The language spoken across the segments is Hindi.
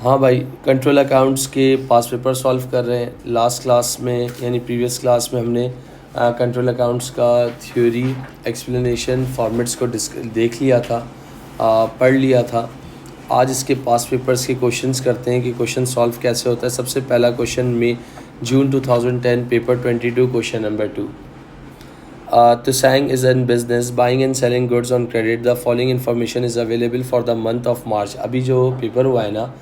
हाँ भाई, कंट्रोल अकाउंट्स के पास पेपर सॉल्व कर रहे हैं। लास्ट क्लास में यानी प्रीवियस क्लास में हमने कंट्रोल अकाउंट्स का थ्योरी, एक्सप्लेनेशन, फॉर्मेट्स को देख लिया था, पढ़ लिया था। आज इसके पास पेपर्स के क्वेश्चंस करते हैं कि क्वेश्चन सॉल्व कैसे होता है। सबसे पहला क्वेश्चन में जून 2010 paper 22 question number 2। Tusang is in business buying and selling goods on credit. The following information is available for the month of March. अभी जो पेपर हुआ है ना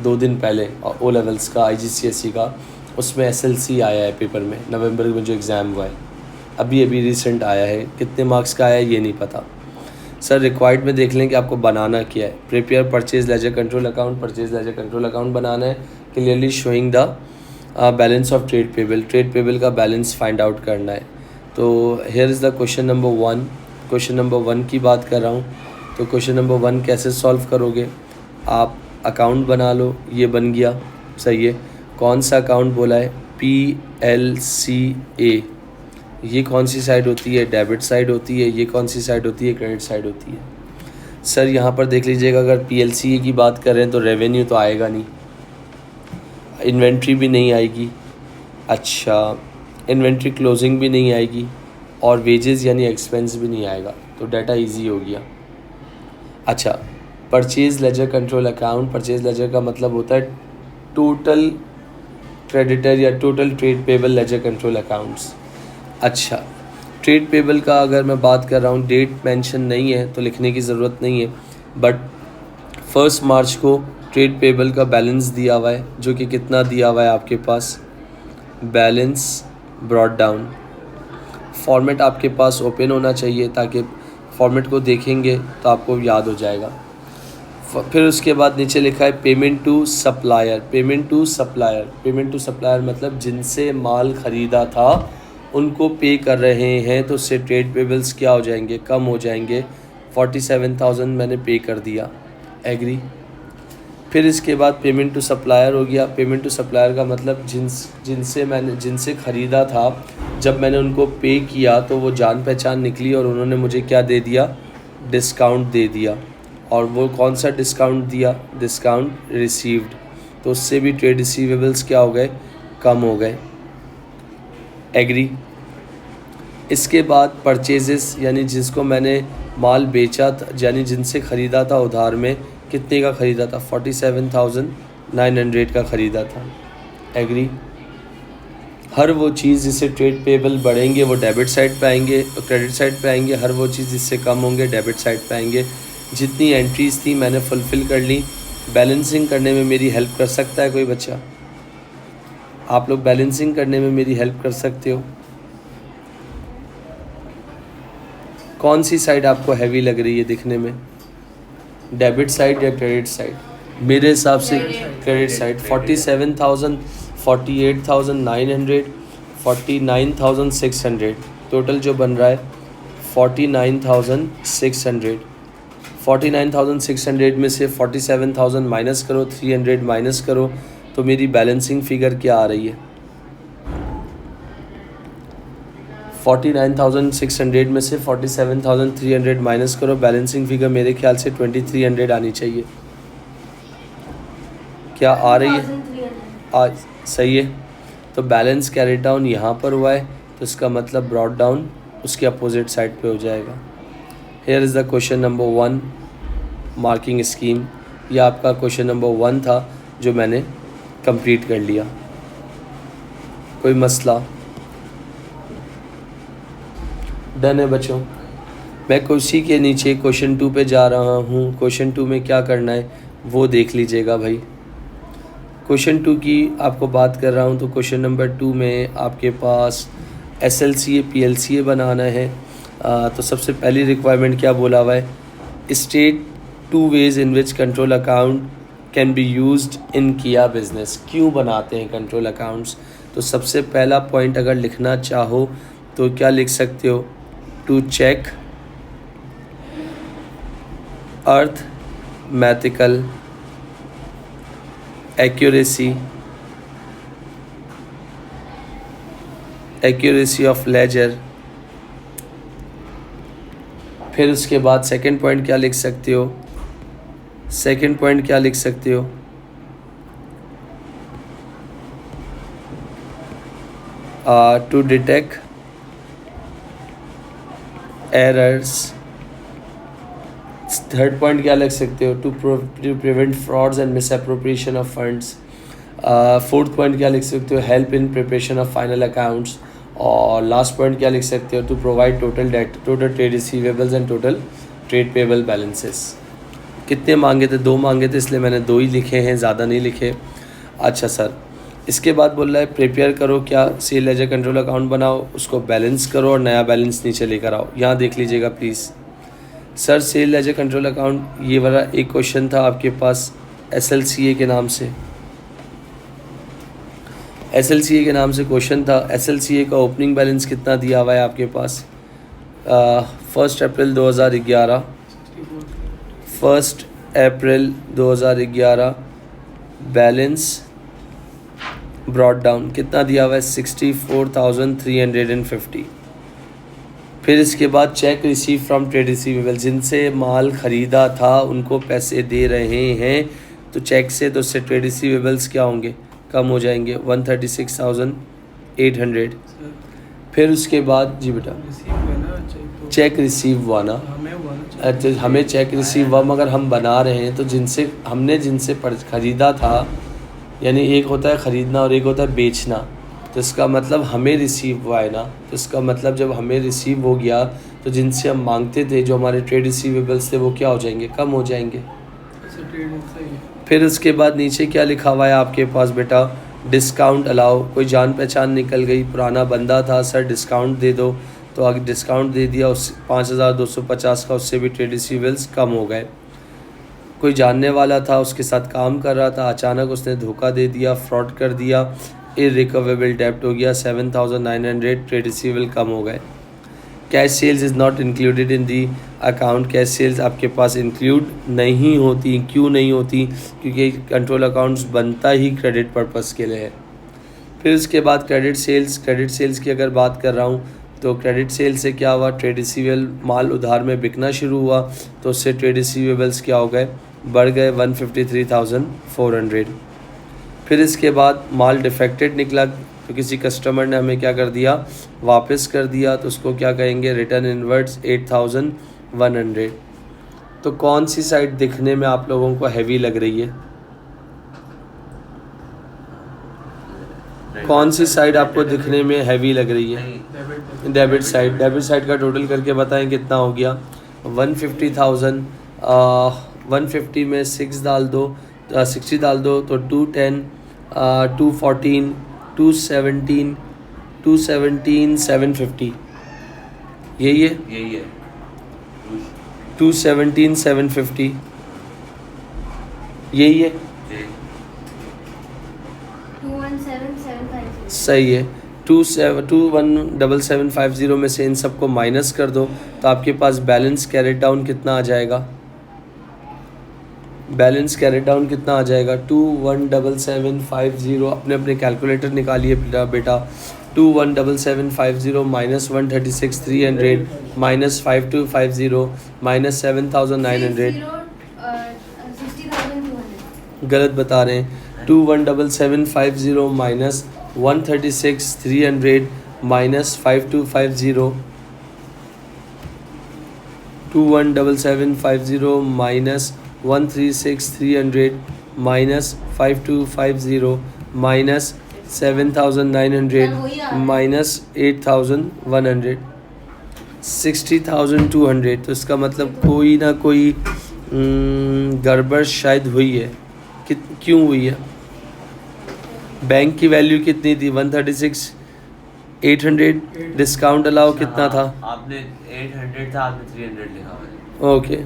2 दिन पहले ओ लेवल्स का IGCSE का, उसमें SLC आया है पेपर में। नवंबर में जो एग्ज़ाम हुआ है अभी रिसेंट आया है। कितने मार्क्स का आया है ये नहीं पता सर। रिक्वायर्ड में देख लें कि आपको बनाना क्या है। Prepare purchase ledger control account, purchase ledger control account बनाना है। Clearly showing the balance of trade payable, trade payable का बैलेंस फाइंड आउट करना है। तो here is the question number 1। Question number 1 की बात कर रहा हूँ। तो क्वेश्चन नंबर 1 कैसे सॉल्व करोगे? आप अकाउंट बना लो, ये बन गया, सही है। कौन सा अकाउंट बोला है? PLCA। ये कौन सी साइड होती है? डेबिट साइड होती है। ये कौन सी साइड होती है? क्रेडिट साइड होती है। सर यहाँ पर देख लीजिएगा, अगर PLCA की बात करें तो रेवेन्यू तो आएगा नहीं, इन्वेंट्री भी नहीं आएगी, अच्छा इन्वेंट्री क्लोजिंग भी नहीं आएगी, और वेजेस यानी एक्सपेंस भी नहीं आएगा। तो डाटा इजी हो गया। अच्छा, purchase ledger control account, purchase laser का मतलब होता है टोटल क्रेडिटर या total trade payable ledger control accounts. अच्छा, ट्रेड पेबल का अगर मैं बात कर रहा हूँ, डेट मेंशन नहीं है तो लिखने की ज़रूरत नहीं है, बट 1 मार्च को ट्रेड पेबल का बैलेंस दिया हुआ है, जो कि कितना दिया हुआ है आपके पास? Balance brought down. फॉर्मेट आपके पास ओपन होना चाहिए ताकि फॉर्मेट को देखेंगे तो आपको याद हो जाएगा। फिर उसके बाद नीचे लिखा है payment to supplier. Payment to supplier, payment to supplier मतलब जिनसे माल ख़रीदा था उनको पे कर रहे हैं, तो उससे ट्रेड पेबल्स क्या हो जाएंगे? कम हो जाएंगे। 47,000 मैंने पे कर दिया, एग्री। फिर इसके बाद पेमेंट टू सप्लायर हो गया। पेमेंट टू सप्लायर का मतलब जिनसे ख़रीदा था, जब मैंने उनको पे किया तो वो जान पहचान निकली और उन्होंने मुझे क्या दे दिया? डिस्काउंट दे दिया। और वो कौन सा डिस्काउंट दिया? Discount received. तो उससे भी ट्रेड रिसीवेबल्स क्या हो गए? कम हो गए, एग्री। इसके बाद परचेजेस, यानी जिसको मैंने माल बेचा था, यानी जिनसे ख़रीदा था उधार में, कितने का ख़रीदा था? 47,900 का ख़रीदा था, एग्री। हर वो चीज़ जिससे ट्रेड पेबल बढ़ेंगे वो डेबिट साइड पे आएंगे, क्रेडिट साइड पे आएंगे। हर वो चीज़ जिससे कम होंगे डेबिट साइड पे आएंगे। जितनी एंट्रीज़ थी मैंने फुलफ़िल कर ली। बैलेंसिंग करने में मेरी हेल्प कर सकता है कोई बच्चा? आप लोग बैलेंसिंग करने में मेरी हेल्प कर सकते हो? कौन सी साइड आपको हैवी लग रही है दिखने में? डेबिट साइड या क्रेडिट साइड? मेरे हिसाब से क्रेडिट साइड। 47,000, 48,900, 49,600, टोटल जो बन रहा है 49,600। 49,600 में से 47,000 माइनस करो, 300 माइनस करो, तो मेरी बैलेंसिंग फ़िगर क्या आ रही है? 49,600 में से 47,300 माइनस करो, बैलेंसिंग फिगर मेरे ख्याल से 2,300 आनी चाहिए। क्या आ रही है? आज सही है। तो बैलेंस कैरी डाउन यहाँ पर हुआ है, तो इसका मतलब ब्रॉट डाउन उसके अपोजिट साइड पे हो जाएगा। Hair is the question number 1 marking scheme. यह आपका क्वेश्चन नंबर 1 था जो मैंने कंप्लीट कर लिया। कोई मसला? डन है बच्चों। मैं उसी के नीचे क्वेश्चन 2 पे जा रहा हूँ। क्वेश्चन 2 में क्या करना है वो देख लीजिएगा भाई। क्वेश्चन 2 की आपको बात कर रहा हूँ, तो क्वेश्चन नंबर 2 में आपके पास SLCA PLCA बनाना है। तो सबसे पहली रिक्वायरमेंट क्या बोला हुआ है? State 2 ways in which control account can be used in किया बिजनेस। क्यों बनाते हैं कंट्रोल अकाउंट्स? तो सबसे पहला पॉइंट अगर लिखना चाहो तो क्या लिख सकते हो? To check arithmetical accuracy of ledger. फिर उसके बाद सेकंड पॉइंट क्या लिख सकते हो? सेकंड पॉइंट क्या लिख सकते हो? To detect errors. Third point क्या लिख सकते हो? To prevent frauds and misappropriation of funds. Fourth point क्या लिख सकते हो? Help in preparation of final accounts. और लास्ट पॉइंट क्या लिख सकते हो? To provide total debt, total trade receivables and total trade payable balances. कितने मांगे थे? 2 मांगे थे, इसलिए मैंने 2 ही लिखे हैं, ज़्यादा नहीं लिखे। अच्छा सर, इसके बाद बोल रहा है प्रिपेयर करो क्या? सेल लेजर कंट्रोल अकाउंट बनाओ, उसको बैलेंस करो और नया बैलेंस नीचे लेकर आओ। यहाँ देख लीजिएगा please. Sir sale ledger control account, ये वाला एक क्वेश्चन था आपके पास SLCA के नाम से। SLCA के नाम से क्वेश्चन था। SLCA का ओपनिंग बैलेंस कितना दिया हुआ है आपके पास? 1 अप्रैल 2011, 1 अप्रैल 2011 बैलेंस ब्रॉड डाउन कितना दिया हुआ है? 64,350। फिर इसके बाद check receive from trade receivable, जिनसे माल ख़रीदा था उनको पैसे दे रहे हैं, तो चेक से तो उससे ट्रेड रिसीवेबल्स क्या होंगे? कम हो जाएंगे, 136,800। फिर उसके बाद जी बेटा चेक रिसीव हुआ ना, अच्छा हमें चेक रिसीव हुआ, मगर हम बना रहे हैं तो जिनसे ख़रीदा था, यानी एक होता है ख़रीदना और एक होता है बेचना, तो इसका मतलब हमें रिसीव हुआ है ना, तो इसका मतलब जब हमें रिसीव हो गया तो जिनसे हम मांगते थे, जो हमारे ट्रेड रिसीवेबल्स थे, वो क्या हो जाएंगे? कम हो जाएंगे। फिर उसके बाद नीचे क्या लिखा हुआ है आपके पास बेटा? Discount allow. कोई जान पहचान निकल गई, पुराना बंदा था, सर डिस्काउंट दे दो, तो अगर डिस्काउंट दे दिया उस 5,250 का, उससे भी ट्रेड रिसीवेबल्स कम हो गए। कोई जानने वाला था, उसके साथ काम कर रहा था, अचानक उसने धोखा दे दिया, फ्रॉड कर दिया, इररिकवेबल डेब्ट हो गया, 7,900 ट्रेड रिसीवेबल कम हो गए। Cash sales is not included in the account. Cash sales आपके पास इंक्लूड नहीं होती। क्यों नहीं होती? क्योंकि कंट्रोल अकाउंट्स बनता ही क्रेडिट पर्पस के लिए है। फिर उसके बाद क्रेडिट सेल्स की अगर बात कर रहा हूँ, तो क्रेडिट सेल से क्या हुआ? ट्रेड रिसीवेबल, माल उधार में बिकना शुरू हुआ, तो उससे ट्रेड रिसीवेबल्स क्या हो गए? बढ़ गए 153,400। फिर इसके बाद माल डिफेक्टेड निकला, तो किसी कस्टमर ने हमें क्या कर दिया? वापस कर दिया, तो उसको क्या कहेंगे? Return inwards 8,100। तो कौन सी साइड दिखने में आप लोगों को हैवी लग रही है? कौन सी साइड आपको दिखने में हैवी लग रही है? Debit side. डेबिट साइड का टोटल करके बताएं कितना हो गया? 150,000। 150 में 6 डाल दो, 60 डाल दो, तो 210, 214, 217, 750। यही है 217, 750, यही है। 217,750 सही है। 217750 में से इन सबको माइनस कर दो, तो आपके पास बैलेंस कैरेट डाउन कितना आ जाएगा? बैलेंस कैरेट डाउन कितना आ जाएगा? 217750। अपने अपने कैलकुलेटर निकालिए बेटा। 217750 माइनस 136,300 माइनस 5250 माइनस 7,900। 60,200। गलत बता रहे हैं। 217750 minus 136,300 minus 5250। 217750 minus 136,300 minus 5250 minus 7,900 minus 8,100, 60,200। तो इसका मतलब कोई ना कोई गड़बड़ शायद हुई है। क्यों हुई है? बैंक की वैल्यू कितनी थी? 136,800। डिस्काउंट अलाउ कितना था? आपने 800 था, आपने 300 लिखा हुआ है। Okay,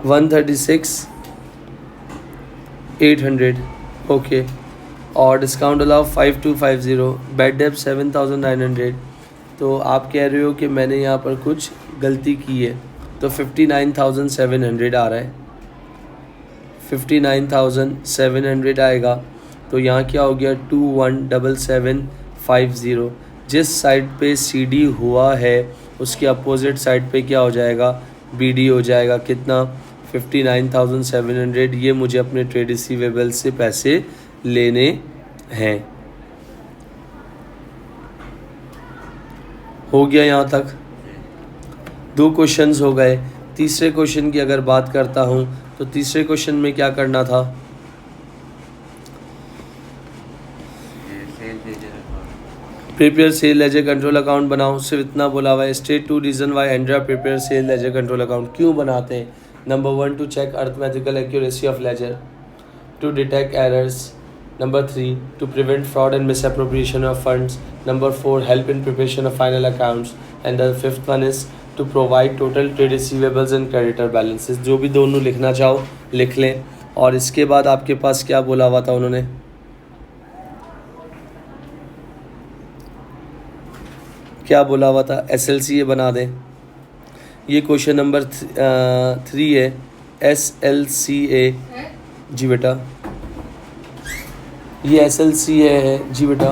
136,800 okay. और डिस्काउंट अलाउ 5250, बैड डेब्ट 7,900। तो आप कह रहे हो कि मैंने यहाँ पर कुछ गलती की है, तो 59,700 आ रहा है। 59,700 आएगा, तो यहाँ क्या हो गया? 217750। जिस साइड पे CD हुआ है उसके अपोजिट साइड पे क्या हो जाएगा? BD हो जाएगा। कितना? 59,700। ये मुझे अपने ट्रेड रिसीवेबल से पैसे लेने हैं। हो गया यहाँ तक? 2 क्वेश्चंस हो गए। तीसरे क्वेश्चन की अगर बात करता हूँ तो तीसरे क्वेश्चन में क्या करना था? Sale ledger account. Prepare sale ledger control account बनाओ। सिर्फ इतना बोला हुआ है। स्टेट 2 रीज़न वाई एंड्रा prepare sale ledger control account. क्यों बनाते हैं? Number 1 to check arithmetical accuracy of ledger, to detect errors, number 3 to prevent fraud and misappropriation of funds, number 4 help in preparation of final accounts, and the fifth one is to provide total trade receivables and creditor balances. जो भी दोनों लिखना चाहो लिख लें। और इसके बाद आपके पास क्या बोला हुआ था उन्होंने? क्या बोला हुआ था? SLCA बना दें। ये क्वेश्चन नंबर 3 है, SLCA। जी बेटा, ये SLCA है जी बेटा।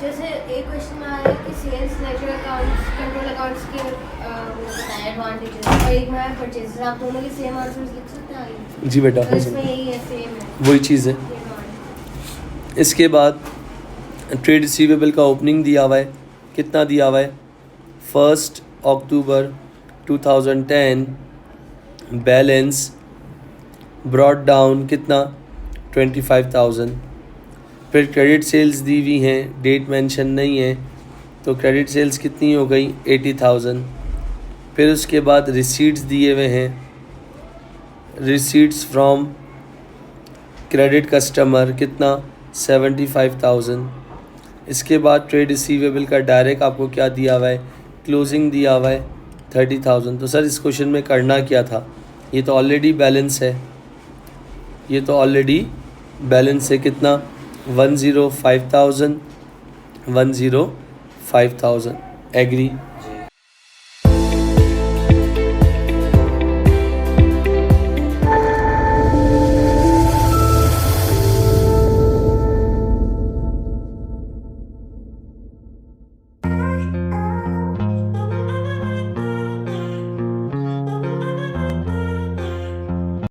जैसे एक क्वेश्चन में आ रहा है कि sales ledger accounts control accounts के बताया एडवांटेजेस, और एक में है परचेजेस। आप दोनों के सेम आंसर्स लिख सकते हैं आगे? जी बेटा, तो इसमें यही है, सेम है, वही चीज़ है। ये नॉट। इसके बाद ट्रेड रिसीवेबल का ओपनिंग दिया हुआ है। कितना दिया हुआ है? 1 अक्टूबर 2010, बैलेंस ब्रॉट डाउन कितना? 25,000। फिर क्रेडिट सेल्स दी हुई हैं, डेट मेंशन नहीं है, तो क्रेडिट सेल्स कितनी हो गई? 80,000। फिर उसके बाद रिसीट्स दिए हुए हैं, रिसीट्स फ्रॉम क्रेडिट कस्टमर कितना? 75,000। इसके बाद ट्रेड रिसीवेबल का डायरेक्ट आपको क्या दिया हुआ है? क्लोजिंग दिया हुआ है 30,000। तो सर इस क्वेश्चन में करना क्या था? ये तो ऑलरेडी बैलेंस है, ये तो ऑलरेडी बैलेंस है। कितना? 105,000, 105,000। एग्री? जी।